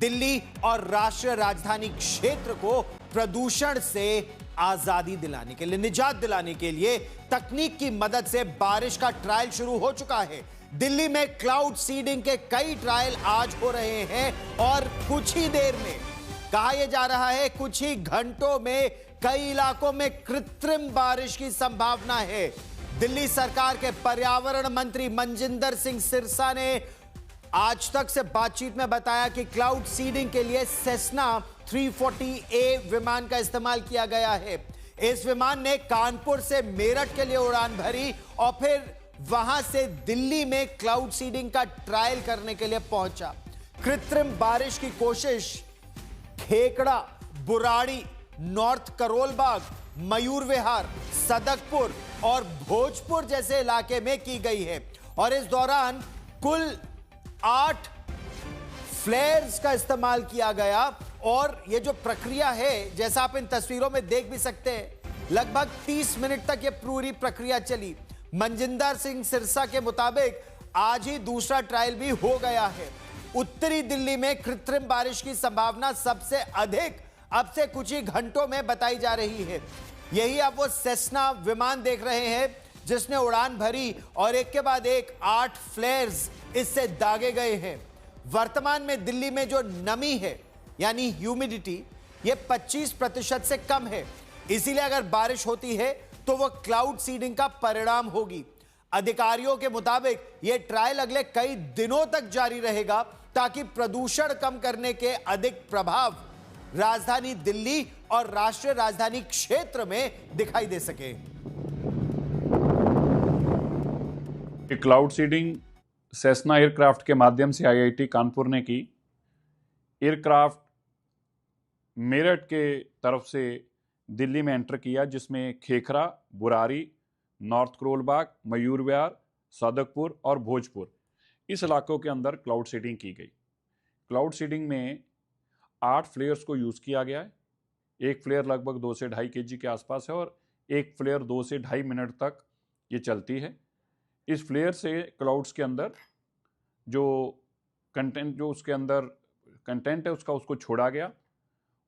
दिल्ली और राष्ट्रीय राजधानी क्षेत्र को प्रदूषण से आजादी दिलाने के लिए, निजात दिलाने के लिए तकनीक की मदद से बारिश का ट्रायल शुरू हो चुका है। दिल्ली में क्लाउड सीडिंग के कई ट्रायल आज हो रहे हैं और कुछ ही देर में, कहा यह जा रहा है कुछ ही घंटों में, कई इलाकों में कृत्रिम बारिश की संभावना है। दिल्ली सरकार के पर्यावरण मंत्री मनजिंदर सिंह सिरसा ने आज तक से बातचीत में बताया कि क्लाउड सीडिंग के लिए सेस्ना 340A विमान का इस्तेमाल किया गया है। इस विमान ने कानपुर से मेरठ के लिए उड़ान भरी और फिर वहां से दिल्ली में क्लाउड सीडिंग का ट्रायल करने के लिए पहुंचा। कृत्रिम बारिश की कोशिश खेकड़ा, बुराड़ी, नॉर्थ करोलबाग, मयूर विहार, सदकपुर और भोजपुर जैसे इलाके में की गई है और इस दौरान कुल 8 फ्लेयर्स का इस्तेमाल किया गया। और यह जो प्रक्रिया है, जैसा आप इन तस्वीरों में देख भी सकते हैं, लगभग 30 मिनट तक यह पूरी प्रक्रिया चली। मनजिंदर सिंह सिरसा के मुताबिक आज ही दूसरा ट्रायल भी हो गया है। उत्तरी दिल्ली में कृत्रिम बारिश की संभावना सबसे अधिक अब से कुछ ही घंटों में बताई जा रही है। यही आप वो सेस्ना विमान देख रहे हैं जिसने उड़ान भरी और एक के बाद एक 8 फ्लेयर्स इससे दागे गए हैं। वर्तमान में दिल्ली में जो नमी है यानी ह्यूमिडिटी, ये 25% से कम है। इसीलिए अगर बारिश होती है तो वह क्लाउड सीडिंग का परिणाम होगी। अधिकारियों के मुताबिक यह ट्रायल अगले कई दिनों तक जारी रहेगा ताकि प्रदूषण कम करने के अधिक प्रभाव राजधानी दिल्ली और राष्ट्रीय राजधानी क्षेत्र में दिखाई दे सके। क्लाउड सीडिंग सेस्ना एयरक्राफ्ट के माध्यम से आईआईटी कानपुर ने की। एयरक्राफ्ट मेरठ के तरफ से दिल्ली में एंटर किया, जिसमें खेखरा, बुरारी, नॉर्थ करोलबाग, मयूर विहार, सदकपुर और भोजपुर, इस इलाकों के अंदर क्लाउड सीडिंग की गई। क्लाउड सीडिंग में 8 फ्लेयर्स को यूज़ किया गया है। एक फ्लेयर लगभग 2 से 2.5 kg के आसपास है और एक फ्लेयर 2 से 2.5 मिनट तक ये चलती है। इस फ्लेयर से क्लाउड्स के अंदर जो कंटेंट, जो उसके अंदर कंटेंट है उसको छोड़ा गया।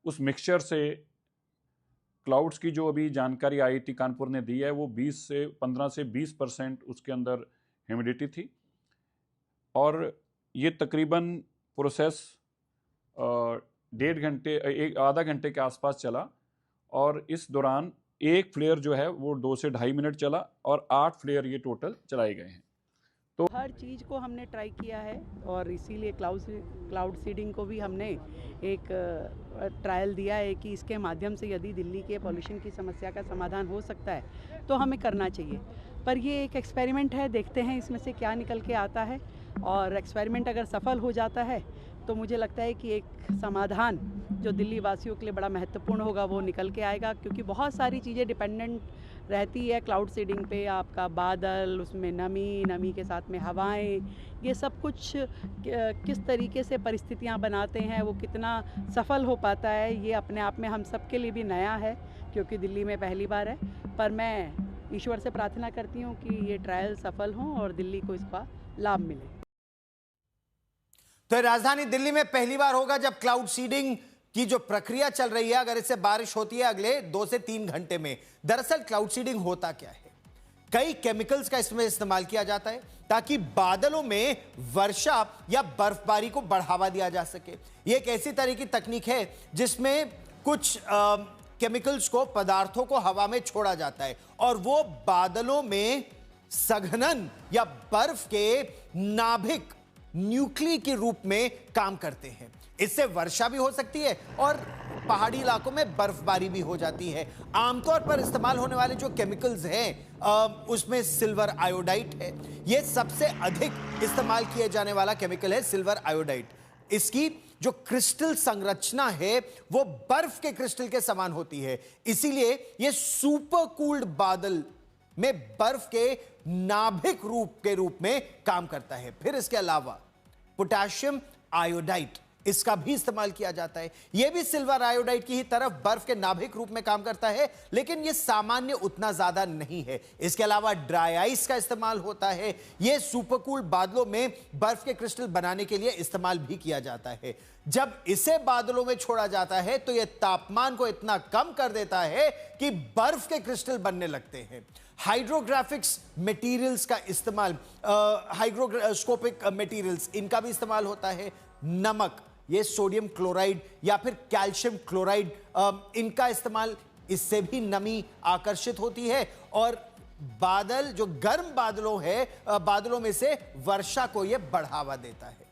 उस मिक्सचर से क्लाउड्स की जो अभी जानकारी आईआईटी कानपुर ने दी है वो 15 से 20% उसके अंदर ह्यूमिडिटी थी और ये तकरीबन प्रोसेस 1.5 घंटे, आधा घंटे के आसपास चला और इस दौरान एक फ्लेयर जो है वो 2 से 2.5 मिनट चला और 8 फ्लेयर ये टोटल चलाए गए हैं। तो हर चीज़ को हमने ट्राई किया है और इसीलिए क्लाउड सीडिंग को भी हमने एक ट्रायल दिया है कि इसके माध्यम से यदि दिल्ली के पॉल्यूशन की समस्या का समाधान हो सकता है तो हमें करना चाहिए। पर ये एक एक्सपेरिमेंट है, देखते हैं इसमें से क्या निकल के आता है और एक्सपेरिमेंट अगर सफल हो जाता है तो मुझे लगता है कि एक समाधान जो दिल्ली वासियों के लिए बड़ा महत्वपूर्ण होगा वो निकल के आएगा, क्योंकि बहुत सारी चीज़ें डिपेंडेंट रहती है क्लाउड सीडिंग पे। आपका बादल, उसमें नमी के साथ में हवाएं, ये सब कुछ किस तरीके से परिस्थितियां बनाते हैं, वो कितना सफल हो पाता है, ये अपने आप में हम सब के लिए भी नया है क्योंकि दिल्ली में पहली बार है। पर मैं ईश्वर से प्रार्थना करती हूँ कि ये ट्रायल सफल हों और दिल्ली को इसका लाभ मिले। तो राजधानी दिल्ली में पहली बार होगा जब क्लाउड सीडिंग की जो प्रक्रिया चल रही है, अगर इससे बारिश होती है अगले 2 से 3 घंटे में। दरअसल क्लाउड सीडिंग होता क्या है? कई केमिकल्स का इसमें इस्तेमाल किया जाता है ताकि बादलों में वर्षा या बर्फबारी को बढ़ावा दिया जा सके। यह एक ऐसी तरह की तकनीक है जिसमें कुछ केमिकल्स को, पदार्थों को हवा में छोड़ा जाता है और वो बादलों में सघनन या बर्फ के नाभिक, न्यूक्ली के रूप में काम करते हैं। इससे वर्षा भी हो सकती है और पहाड़ी इलाकों में बर्फबारी भी हो जाती है। आमतौर पर इस्तेमाल होने वाले जो केमिकल्स हैं उसमें सिल्वर आयोडाइड है। यह सबसे अधिक इस्तेमाल किए जाने वाला केमिकल है, सिल्वर आयोडाइड। इसकी जो क्रिस्टल संरचना है वो बर्फ के क्रिस्टल के समान होती है, इसीलिए यह सुपर कूल्ड बादल में बर्फ के नाभिक के रूप में काम करता है। फिर इसके अलावा पोटेशियम आयोडाइड इसका भी इस्तेमाल किया जाता है। यह भी सिल्वर आयोडाइड की ही तरफ बर्फ के नाभिक रूप में काम करता है, लेकिन यह सामान्य उतना ज्यादा नहीं है। इसके अलावा ड्राई आइस का इस्तेमाल होता है। यह सुपरकूल बादलों में बर्फ के क्रिस्टल बनाने के लिए इस्तेमाल भी किया जाता है। जब इसे बादलों में छोड़ा जाता है तो यह तापमान को इतना कम कर देता है कि बर्फ के क्रिस्टल बनने लगते हैं। हाइड्रोग्राफिक्स मटेरियल्स का इस्तेमाल, हाइग्रोस्कोपिक मटेरियल्स, इनका भी इस्तेमाल होता है। नमक, ये सोडियम क्लोराइड या फिर कैल्शियम क्लोराइड, इनका इस्तेमाल, इससे भी नमी आकर्षित होती है और बादल, जो गर्म बादलों में से वर्षा को यह बढ़ावा देता है।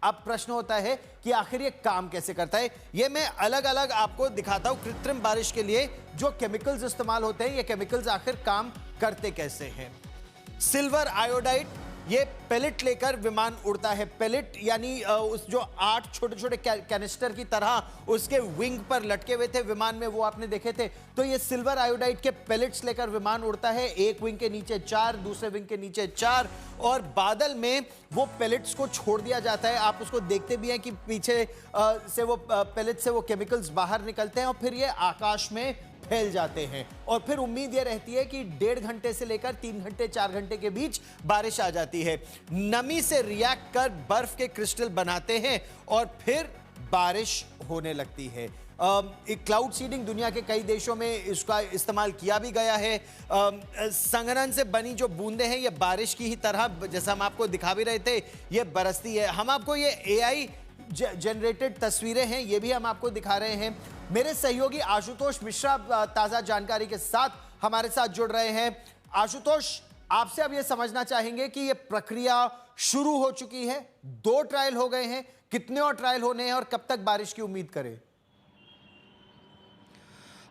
अब प्रश्न होता है कि आखिर ये काम कैसे करता है। ये मैं अलग अलग आपको दिखाता हूं। कृत्रिम बारिश के लिए जो केमिकल्स इस्तेमाल होते हैं, ये केमिकल्स आखिर काम करते कैसे हैं। सिल्वर आयोडाइड, ये पेलेट लेकर विमान उड़ता है। पेलेट यानी उस जो 8 छोटे छोटे कैनिस्टर की तरह उसके विंग पर लटके हुए थे विमान में, वो आपने देखे थे। तो ये सिल्वर आयोडाइड के पेलेट्स लेकर विमान उड़ता है। एक विंग के नीचे 4, दूसरे विंग के नीचे 4, और बादल में वो पेलेट्स को छोड़ दिया जाता है। आप उसको देखते भी हैं कि पीछे से वो पेलेट से वो केमिकल्स बाहर निकलते हैं और फिर ये आकाश में फैल जाते हैं। और फिर उम्मीद यह रहती है कि 1.5 घंटे से लेकर 3 घंटे 4 घंटे के बीच बारिश आ जाती है। नमी से रिएक्ट कर बर्फ के क्रिस्टल बनाते हैं और फिर बारिश होने लगती है। क्लाउड सीडिंग दुनिया के कई देशों में इसका इस्तेमाल किया भी गया है। संघनन से बनी जो बूंदें हैं, ये बारिश की ही तरह, जैसा हम आपको दिखा भी रहे थे, ये बरसती है। हम आपको ये AI जनरेटेड तस्वीरें हैं, ये भी हम आपको दिखा रहे हैं। मेरे सहयोगी आशुतोष मिश्रा ताजा जानकारी के साथ हमारे साथ जुड़ रहे हैं। आशुतोष, आपसे अब ये समझना चाहेंगे कि ये प्रक्रिया शुरू हो चुकी है, 2 ट्रायल हो गए हैं, कितने और ट्रायल होने हैं और कब तक बारिश की उम्मीद करें?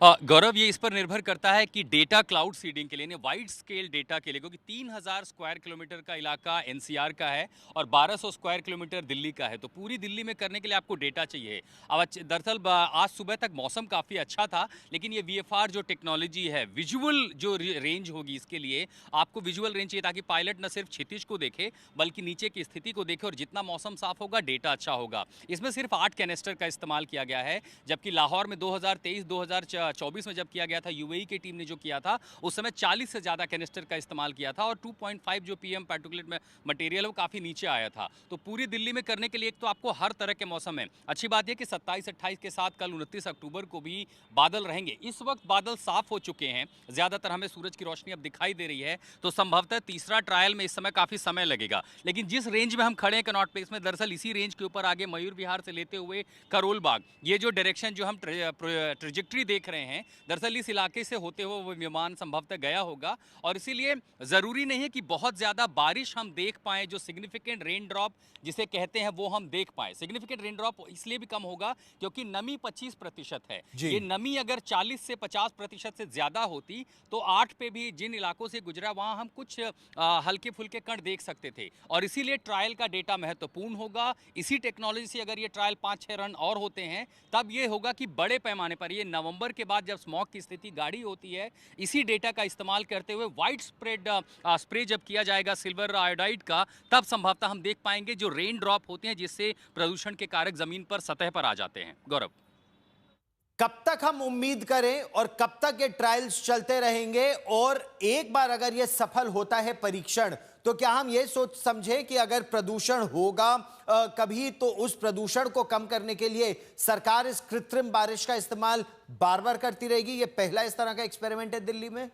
गौरव, ये इस पर निर्भर करता है कि डेटा क्लाउड सीडिंग के लिए, वाइड स्केल डेटा के लिए, क्योंकि 3000 स्क्वायर किलोमीटर का इलाका NCR का है और 1200 स्क्वायर किलोमीटर दिल्ली का है, तो पूरी दिल्ली में करने के लिए आपको डेटा चाहिए। अब दरअसल आज सुबह तक मौसम काफ़ी अच्छा था, लेकिन ये VFR जो टेक्नोलॉजी है, विजुअल जो रेंज होगी, इसके लिए आपको विजुअल रेंज चाहिए ताकि पायलट न सिर्फ क्षितिज को देखे बल्कि नीचे की स्थिति को देखे, और जितना मौसम साफ होगा डेटा अच्छा होगा। इसमें सिर्फ 8 कैनिस्टर का इस्तेमाल किया गया है, जबकि लाहौर में 2023-2024 में जब किया गया था, UAE की टीम ने जो किया था, उस समय 40 से ज़्यादा कैनिस्टर का इस्तेमाल किया था और 2.5 जो PM पार्टिकुलेट मटेरियल है वो काफ़ी नीचे आया था। तो पूरी दिल्ली में करने के लिए एक तो आपको हर तरह के मौसम है। अच्छी बात यह कि 27-28 के साथ कल 29 अक्टूबर को भी बादल रहेंगे। इस वक्त बादल साफ हो चुके हैं, ज़्यादातर हमें सूरज की रोशनी अब दिखाई दे रही है, तो संभवतः तीसरा ट्रायल में इस समय काफ़ी समय लगेगा। लेकिन जिस रेंज में हम खड़े हैं कनॉट प्लेस में, दरअसल इसी रेंज के ऊपर आगे मयूर विहार से लेते हुए करोल बाग, ये जो डायरेक्शन जो हम ट्रेजेक्ट्री देख रहे हैं, दरअसल इस इलाके से होते हुए वो विमान संभवतः गया होगा, और इसीलिए ज़रूरी नहीं है कि बहुत ज़्यादा बारिश हम देख पाएँ। जो सिग्निफिकेंट रेन ड्रॉप जिसे कहते हैं वो हम देख पाएँ। सिग्निफिकेंट रेन ड्रॉप इसलिए भी कम होगा क्योंकि नमी 25% है। ये नमी अगर 40 से 50% से ज़्यादा होती तो 8 पे भी जिन इलाकों से गुजरा वहाँ हम कुछ हल्के फुल्के कण देख सकते थे, और इसीलिए ट्रायल का डेटा महत्वपूर्ण होगा। इसी टेक्नोलॉजी से अगर ये ट्रायल 5-6 रन और होते हैं, तब ये होगा कि बड़े पैमाने पर, ये नवंबर के बाद जब स्मॉग की स्थिति गाढ़ी होती है, इसी डेटा का इस्तेमाल करते हुए वाइड स्प्रे जब किया जाएगा सिल्वर आयोडाइड का, तब संभवतः हम देख पाएंगे जो रेन ड्रॉप होते हैं जिससे प्रदूषण के कारक जमीन पर सतह पर आ जाते हैं। गौरव, कब तक हम उम्मीद करें और कब तक ये ट्रायल्स चलते रहेंगे? और एक बार अगर ये सफल होता है परीक्षण, तो क्या हम ये सोच समझे कि अगर प्रदूषण होगा कभी, तो उस प्रदूषण को कम करने के लिए सरकार इस कृत्रिम बारिश का इस्तेमाल बार बार करती रहेगी? ये पहला इस तरह का एक्सपेरिमेंट है दिल्ली में।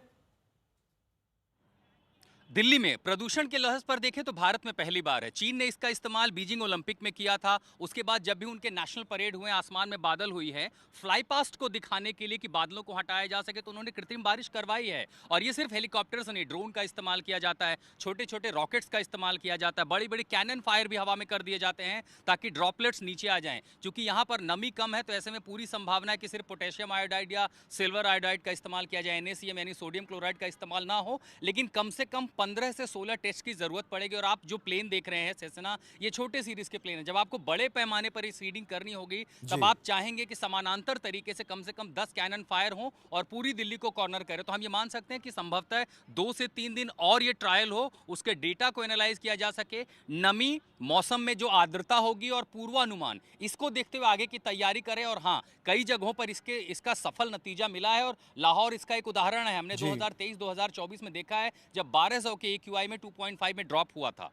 दिल्ली में प्रदूषण के लहज पर देखें तो भारत में पहली बार है। चीन ने इसका इस्तेमाल बीजिंग ओलंपिक में किया था। उसके बाद जब भी उनके नेशनल परेड हुए, आसमान में बादल हुई है, फ्लाई पास्ट को दिखाने के लिए कि बादलों को हटाया जा सके, तो उन्होंने कृत्रिम बारिश करवाई है। और ये सिर्फ हेलीकॉप्टर्स नहीं, ड्रोन का इस्तेमाल किया जाता है, छोटे छोटे रॉकेट्स का इस्तेमाल किया जाता है, बड़ी बड़ी कैनन फायर भी हवा में कर दिए जाते हैं ताकि ड्रॉपलेट्स नीचे आ जाएं। क्योंकि यहाँ पर नमी कम है, तो ऐसे में पूरी संभावना है कि सिर्फ पोटेशियम आयोडाइड या सिल्वर आयोडाइड का इस्तेमाल किया जाए, NaCl यानी सोडियम क्लोराइड का इस्तेमाल ना हो, लेकिन कम से कम 15 से 16 टेस्ट की जरूरत पड़ेगी। और आप जो प्लेन देख रहे हैं सेसना, ये छोटे सीरीज के प्लेन है। जब आपको बड़े पैमाने पर इस सीडिंग करनी होगी तब आप चाहेंगे कि समानांतर तरीके से कम 10 कैनन फायर हो और पूरी दिल्ली को कॉर्नर करे। तो हम ये मान सकते हैं कि संभवतः 2 से 3 दिन और ये ट्रायल हो, उसके डेटा को एनालाइज किया जा सके, नमी, मौसम में जो आर्द्रता होगी और पूर्वानुमान, इसको देखते हुए आगे की तैयारी करें। और हाँ, कई जगहों पर इसका सफल नतीजा मिला है और लाहौर इसका एक उदाहरण है। हमने 2023-2024 में देखा है जब 1200 के AQI में 2.5 में ड्रॉप हुआ था।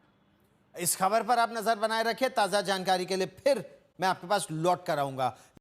इस खबर पर आप नजर बनाए रखें। ताजा जानकारी के लिए फिर मैं आपके पास लौट कर आऊंगा।